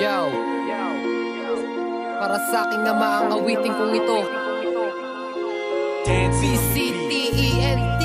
Yo, para sa aking ama ang awiting kong ito. BCTENT.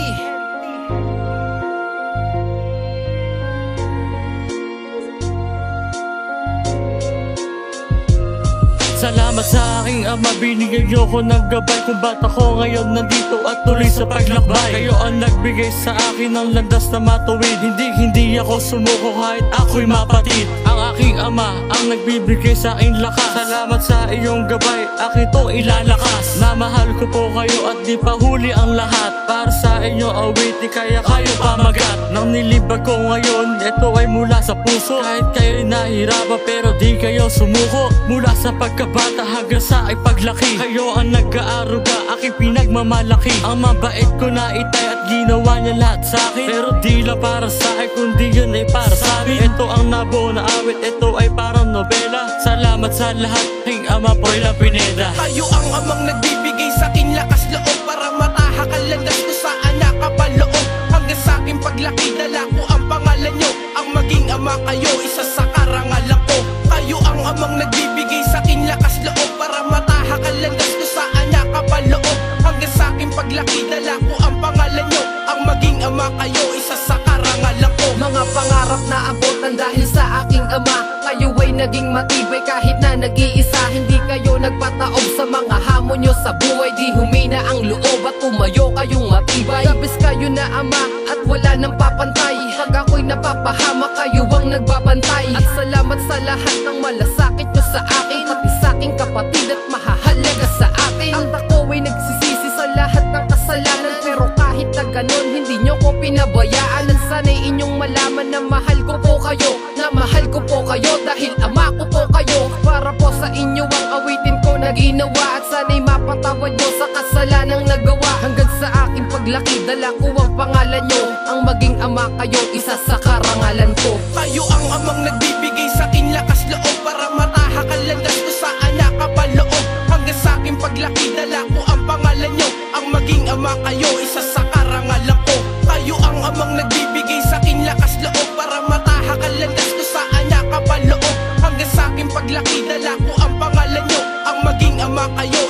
Salamat sa aking ama, binigyan niyo ko ng gabay kung ba't ako ngayon nandito at tuloy sa paglakbay. Kayo ang nagbigay sa akin ng landas na matuwid. Hindi ako sumuko kahit ako'y mapatid. Ang aking ama ang nagbibigay sa akin lakas. Salamat sa iyong gabay, akin to ilalakas. Namahal ko po kayo at di pa huli ang lahat. Para sa inyong awiti kaya kayo pamagat. Nang nilibag ko ngayon, ito ay mula sa puso. Kahit kayo'y nahirapan pero di kayo sumuko. Mula sa pagkabata hanggang sa ay paglaki, kayo ang nag-aaruga, aking pinagmamalaki. Ang mabait ko na itay at ginawa niya lahat sa akin. Pero di lang para sa akin, kundi yun ay para sa amin. Ito ang nabuo na awit, ito ay parang nobela. Salamat sa lahat, aking ama Poyla Pineda. Kayo ang amang nagbibigay sa akin lakas loob para matahak ang landas ko saan nakapaloob. Hanggang sa aking paglaki, dala ko ang pangalan nyo. Ang maging ama kayo, isa sa karangalan ko. Kayo ang amang nagbibigay sa akin lakas loob para matahak ang landas ko saan nakapaloob. Hanggang sa aking paglaki, dala ko ang pangalan nyo. Ang maging ama kayo, isa sa karangalan ko. Mga pangarap na abutan dahil sa aking ama. Kayo ay naging matibay kahit na nag-iisa. Hindi kayo nagpataob sa mga hamon nyo sa buhay. Di humina ang loob at tumayo kayong matibay. Labis kayo na ama at wala nang papantay. Pag ako'y napapahama, kayo ang nagbabantay. At salamat sa lahat ng malasakit nyo sa akin, pati sa aking kapatid at mahahalaga sa atin. Ang ako ay nagsisisi sa lahat ng kasalanan, pero kahit na ganon, hindi nyo ko pinabayaan. At sana'y inyong malaman na mahal ko po kayo, na mahal ko po kayo dahil ama ko po kayo. Para po sa inyo ang awitin ko na ginawa, at sana'y mapatawad nyo sa kasalanang nagawa. Hanggang sa aking paglaki, dala ko ang pangalan nyo. Ang maging ama kayo, isa sa karangalan ko. Kayo ang amang nagbibigay sa akin lakas loob para matahak ang landas ko saan nakapaloob. Hanggang sa aking paglaki, dala ko ang pangalan nyo. Ang maging ama kayo, isa sa karangalan ko. Kayo ang amang nagbibigay sa akin lakas loob para matahak ang landas ko saan nakapaloob. Hanggang sa aking paglaki, dala ko ang pangalan nyo. Ang maging ama kayo,